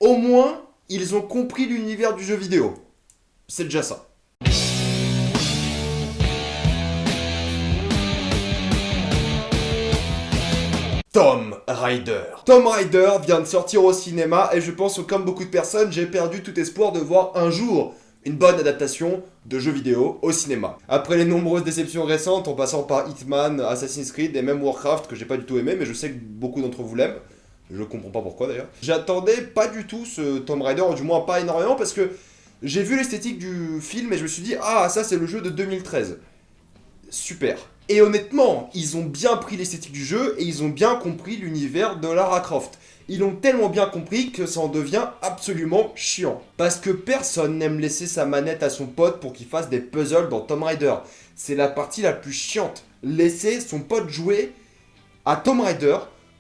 Au moins, ils ont compris l'univers du jeu vidéo. C'est déjà ça. Tomb Raider. Tomb Raider vient de sortir au cinéma et je pense que comme beaucoup de personnes, j'ai perdu tout espoir de voir un jour une bonne adaptation de jeux vidéo au cinéma. Après les nombreuses déceptions récentes, en passant par Hitman, Assassin's Creed et même Warcraft, que j'ai pas du tout aimé, mais je sais que beaucoup d'entre vous l'aiment. Je comprends pas pourquoi d'ailleurs. J'attendais pas du tout ce Tomb Raider, ou du moins pas énormément, parce que j'ai vu l'esthétique du film et je me suis dit, ah, ça c'est le jeu de 2013. Super. Et honnêtement, ils ont bien pris l'esthétique du jeu et ils ont bien compris l'univers de Lara Croft. Ils l'ont tellement bien compris que ça en devient absolument chiant. Parce que personne n'aime laisser sa manette à son pote pour qu'il fasse des puzzles dans Tomb Raider. C'est la partie la plus chiante. Laisser son pote jouer à Tomb Raider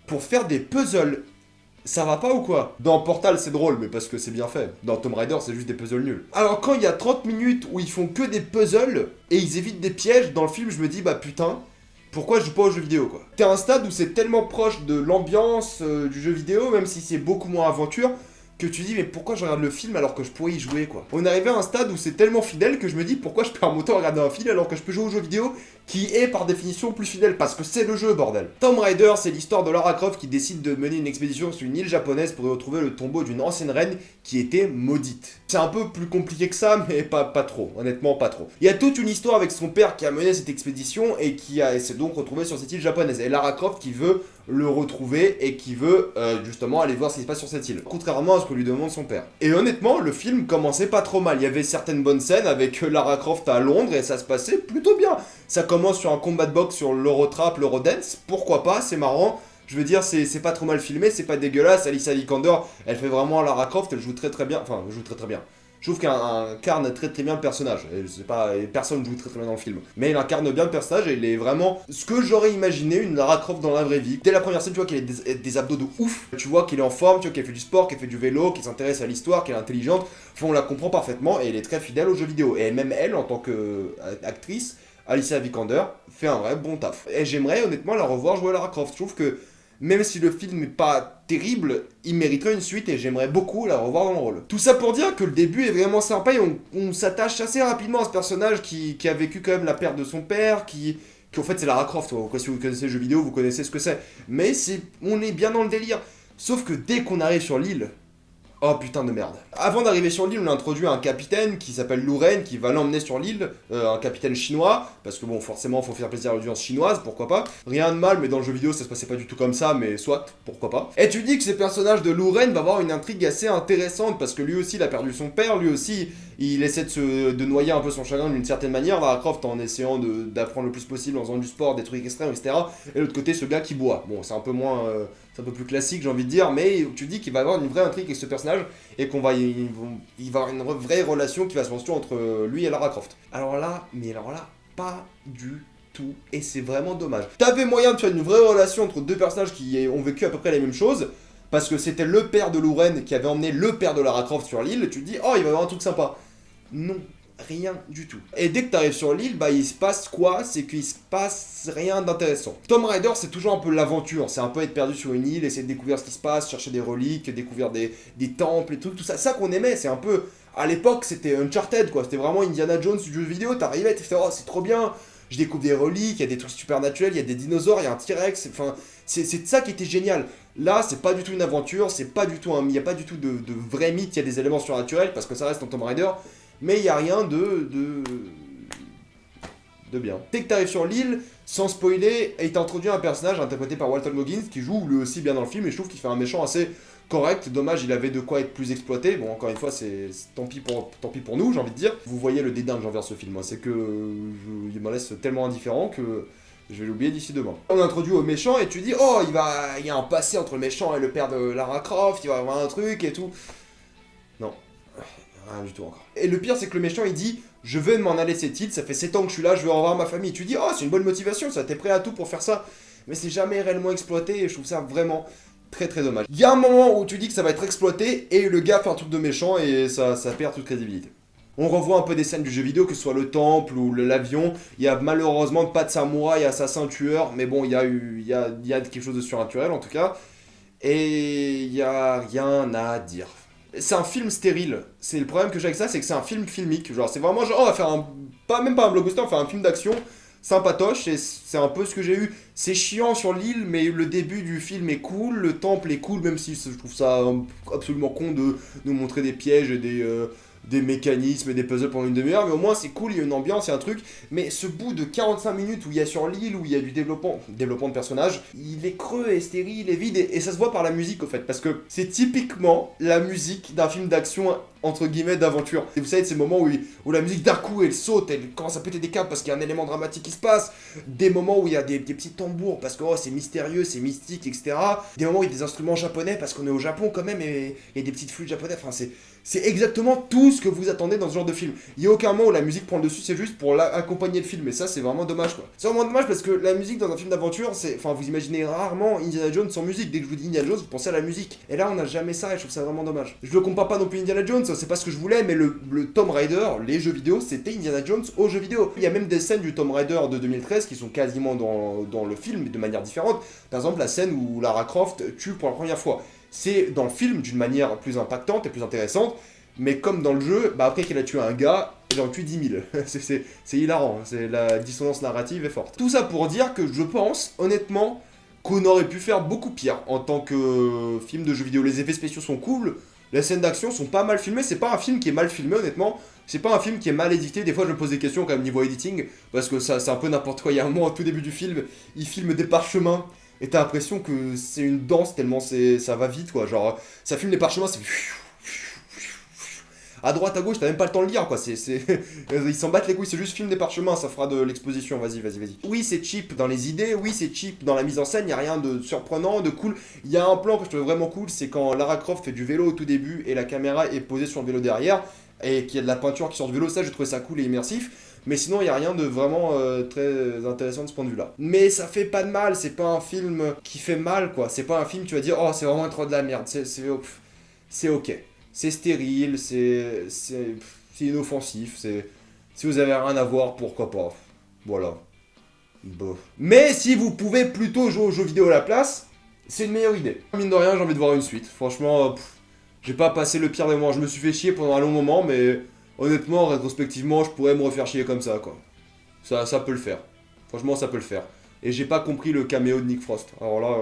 pour faire des puzzles. Ça va pas ou quoi? Dans Portal c'est drôle, mais parce que c'est bien fait. Dans Tomb Raider c'est juste des puzzles nuls. Alors quand il y a 30 minutes où ils font que des puzzles et ils évitent des pièges, dans le film je me dis bah putain, pourquoi je joue pas aux jeux vidéo quoi? T'es à un stade où c'est tellement proche de l'ambiance du jeu vidéo, même si c'est beaucoup moins aventure, que tu dis mais pourquoi je regarde le film alors que je pourrais y jouer quoi? On est arrivé à un stade où c'est tellement fidèle que je me dis pourquoi je perds mon temps à regarder un film alors que je peux jouer aux jeux vidéo qui est par définition plus fidèle parce que c'est le jeu bordel. Tomb Raider c'est l'histoire de Lara Croft qui décide de mener une expédition sur une île japonaise pour y retrouver le tombeau d'une ancienne reine qui était maudite. C'est un peu plus compliqué que ça mais pas trop, honnêtement pas trop. Il y a toute une histoire avec son père qui a mené cette expédition et qui s'est donc retrouvé sur cette île japonaise et Lara Croft qui veut le retrouver et qui veut justement aller voir ce qui se passe sur cette île, contrairement à ce que lui demande son père. Et honnêtement, le film commençait pas trop mal. Il y avait certaines bonnes scènes avec Lara Croft à Londres et ça se passait plutôt bien. Ça commence sur un combat de boxe sur l'Eurotrap, l'Eurodance, pourquoi pas, c'est marrant. Je veux dire, c'est pas trop mal filmé, c'est pas dégueulasse. Alicia Vikander, elle fait vraiment Lara Croft, elle joue très bien. Enfin, elle joue très bien. Je trouve qu'elle incarne très bien le personnage. Personne ne joue très bien dans le film. Mais elle incarne bien le personnage et elle est vraiment ce que j'aurais imaginé une Lara Croft dans la vraie vie. Dès la première scène, tu vois qu'elle a des abdos de ouf. Tu vois qu'elle est en forme, tu vois qu'elle fait du sport, qu'elle fait du vélo, qu'elle s'intéresse à l'histoire, qu'elle est intelligente. Enfin, on la comprend parfaitement et elle est très fidèle aux jeux vidéo. Et même elle, en tant qu'actrice, Alicia Vikander, fait un vrai bon taf. Et j'aimerais honnêtement la revoir jouer à Lara Croft. Je trouve que même si le film n'est pas terrible, il mériterait une suite et j'aimerais beaucoup la revoir dans le rôle. Tout ça pour dire que le début est vraiment sympa et on s'attache assez rapidement à ce personnage qui a vécu quand même la perte de son père, qui en fait c'est Lara Croft, si vous connaissez le jeu vidéo, vous connaissez ce que c'est. Mais on est bien dans le délire. Sauf que dès qu'on arrive sur l'île, oh putain de merde. Avant d'arriver sur l'île, on a introduit un capitaine qui s'appelle Louren, qui va l'emmener sur l'île, un capitaine chinois, parce que bon, forcément, faut faire plaisir à l'audience chinoise, pourquoi pas. Rien de mal, mais dans le jeu vidéo, ça se passait pas du tout comme ça, mais soit, pourquoi pas. Et tu dis que ce personnage de Louren va avoir une intrigue assez intéressante, parce que lui aussi, il a perdu son père, lui aussi, il essaie de noyer un peu son chagrin d'une certaine manière, Lara Croft en essayant d'apprendre le plus possible, en faisant du sport, des trucs extrêmes, etc. Et de l'autre côté, ce gars qui boit. Bon, c'est un peu moins... c'est un peu plus classique, j'ai envie de dire, mais tu dis qu'il va avoir une vraie intrigue avec ce personnage et il va avoir une vraie relation qui va se construire entre lui et Lara Croft. Alors là, pas du tout, et c'est vraiment dommage. T'avais moyen de faire une vraie relation entre deux personnages qui ont vécu à peu près les mêmes choses, parce que c'était le père de Louren qui avait emmené le père de Lara Croft sur l'île, tu te dis, oh, il va y avoir un truc sympa. Non. Rien du tout. Et dès que t'arrives sur l'île, bah il se passe quoi? C'est qu'il se passe rien d'intéressant. Tomb Raider, c'est toujours un peu l'aventure. C'est un peu être perdu sur une île, essayer de découvrir ce qui se passe, chercher des reliques, découvrir des temples et tout ça. Ça qu'on aimait, c'est un peu... À l'époque, c'était Uncharted, quoi. C'était vraiment Indiana Jones du jeu vidéo. T'arrivais, tu fais, oh, c'est trop bien. Je découvre des reliques, il y a des trucs supernaturels, il y a des dinosaures, il y a un T-Rex. Enfin, c'est ça qui était génial. Là, c'est pas du tout une aventure, c'est pas du tout il y a pas du tout de vrai mythe. Il y a des éléments surnaturels parce que ça reste en Tomb Raider. Mais il n'y a rien de bien. Dès que tu arrives sur l'île, sans spoiler, il t'introduit un personnage interprété par Walton Goggins qui joue lui aussi bien dans le film et je trouve qu'il fait un méchant assez correct. Dommage, il avait de quoi être plus exploité. Bon, encore une fois, c'est tant pis pour nous, j'ai envie de dire. Vous voyez le dédain que j'ai envers ce film. C'est que il me laisse tellement indifférent que je vais l'oublier d'ici demain. On introduit au méchant et tu dis, oh, il y a un passé entre le méchant et le père de Lara Croft, il va y avoir un truc et tout. Non. Rien du tout encore. Et le pire, c'est que le méchant, il dit « Je veux m'en aller de cette île, ça fait 7 ans que je suis là, je veux revoir ma famille. » Tu dis « Oh, c'est une bonne motivation, ça, t'es prêt à tout pour faire ça. » Mais c'est jamais réellement exploité et je trouve ça vraiment très dommage. Il y a un moment où tu dis que ça va être exploité et le gars fait un truc de méchant et ça perd toute crédibilité. On revoit un peu des scènes du jeu vidéo, que ce soit le temple ou l'avion. Il y a malheureusement pas de samouraï, assassin, tueur, mais bon, il y a quelque chose de surnaturel en tout cas. Et il y a rien à dire. c'est un film stérile. C'est le problème que j'ai avec ça, c'est que c'est un film filmique. Genre, c'est vraiment genre, on va faire même pas un blockbuster, on va faire un film d'action sympatoche, et c'est un peu ce que j'ai eu. C'est chiant sur l'île, mais le début du film est cool, le temple est cool, même si je trouve ça absolument con de nous montrer des pièges et des mécanismes et des puzzles pendant une demi-heure, mais au moins c'est cool, il y a une ambiance, il y a un truc. Mais ce bout de 45 minutes où il y a sur l'île, où il y a du développement de personnages, il est creux et stérile et vide, et ça se voit par la musique au fait, parce que c'est typiquement la musique d'un film d'action entre guillemets d'aventure. Et vous savez, ces moments où la musique d'un coup elle saute, elle commence à péter des câbles parce qu'il y a un élément dramatique qui se passe, des moments où il y a des petits tambours parce que oh, c'est mystérieux, c'est mystique, etc. Des moments où il y a des instruments japonais parce qu'on est au Japon quand même, et il y a des petites flûtes japonaises, enfin c'est exactement tout ce que vous attendez dans ce genre de film. Il y a aucun moment où la musique prend le dessus, c'est juste pour accompagner le film, et ça c'est vraiment dommage quoi. C'est vraiment dommage parce que la musique dans un film d'aventure, enfin vous imaginez rarement Indiana Jones sans musique. Dès que je vous dis Indiana Jones, vous pensez à la musique. Et là on n'a jamais ça, et je trouve ça vraiment dommage. Je le compare pas non plus à Indiana Jones, c'est pas ce que je voulais, mais le Tomb Raider, les jeux vidéo, c'était Indiana Jones aux jeux vidéo. Il y a même des scènes du Tomb Raider de 2013 qui sont quasiment dans le film, mais de manière différente. Par exemple la scène où Lara Croft tue pour la première fois. C'est dans le film d'une manière plus impactante et plus intéressante, mais comme dans le jeu, après qu'elle a tué un gars, elle en tue 10 000. c'est hilarant, la dissonance narrative est forte. Tout ça pour dire que je pense, honnêtement, qu'on aurait pu faire beaucoup pire en tant que film de jeu vidéo. Les effets spéciaux sont cool, les scènes d'action sont pas mal filmées, c'est pas un film qui est mal filmé honnêtement, c'est pas un film qui est mal édité. Des fois je me pose des questions quand même niveau editing, parce que ça c'est un peu n'importe quoi. Il y a un moment au tout début du film, il filme des parchemins, et t'as l'impression que c'est une danse tellement ça va vite quoi, genre ça filme les parchemins, c'est à droite, à gauche, t'as même pas le temps de lire, quoi. Ils s'en battent les couilles, c'est juste film des parchemins, ça fera de l'exposition, vas-y. Oui, c'est cheap dans les idées, oui, c'est cheap dans la mise en scène, y a rien de surprenant, de cool. Il y a un plan que je trouve vraiment cool, c'est quand Lara Croft fait du vélo au tout début et la caméra est posée sur le vélo derrière, et qu'il y a de la peinture qui sort du vélo, ça, j'ai trouvé ça cool et immersif. Mais sinon, il n'y a rien de vraiment très intéressant de ce point de vue-là. Mais ça fait pas de mal, c'est pas un film qui fait mal, quoi. C'est pas un film, tu vas dire, oh, c'est vraiment trop de la merde. C'est ok. C'est stérile, c'est inoffensif, si vous avez rien à voir, pourquoi pas. Voilà. Bon. Mais si vous pouvez plutôt jouer aux jeux vidéo à la place, c'est une meilleure idée. Mine de rien, j'ai envie de voir une suite. Franchement, j'ai pas passé le pire des moments. Je me suis fait chier pendant un long moment, mais honnêtement, rétrospectivement, je pourrais me refaire chier comme ça, quoi. Ça peut le faire. Franchement, ça peut le faire. Et j'ai pas compris le caméo de Nick Frost. Alors là,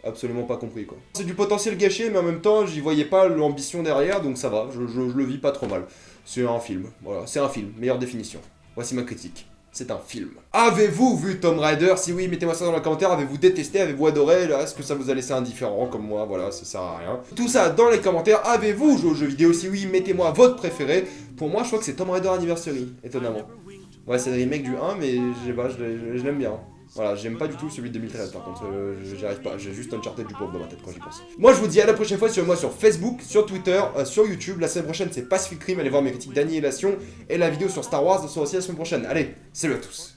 absolument pas compris quoi. C'est du potentiel gâché, mais en même temps j'y voyais pas l'ambition derrière, donc ça va, je le vis pas trop mal. C'est un film, voilà, c'est un film, meilleure définition. Voici ma critique. C'est un film. Avez-vous vu Tomb Raider? Si oui, mettez-moi ça dans les commentaires. Avez-vous détesté? Avez-vous adoré? Est-ce que ça vous a laissé indifférent comme moi? Voilà, ça sert à rien. Tout ça dans les commentaires. Avez-vous joué aux jeux vidéo? Si oui, mettez-moi votre préféré. Pour moi, je crois que c'est Tomb Raider Anniversary, étonnamment. Ouais, c'est le remake du 1, mais je l'aime bien. Voilà, j'aime pas du tout celui de 2013 par contre, j'y arrive pas, j'ai juste Uncharted du pauvre dans ma tête quand j'y pense. Moi je vous dis à la prochaine fois, sur moi sur Facebook, sur Twitter, sur YouTube. La semaine prochaine c'est Pacific Rim, allez voir mes critiques d'Annihilation, et la vidéo sur Star Wars sera aussi la semaine prochaine. Allez, salut à tous.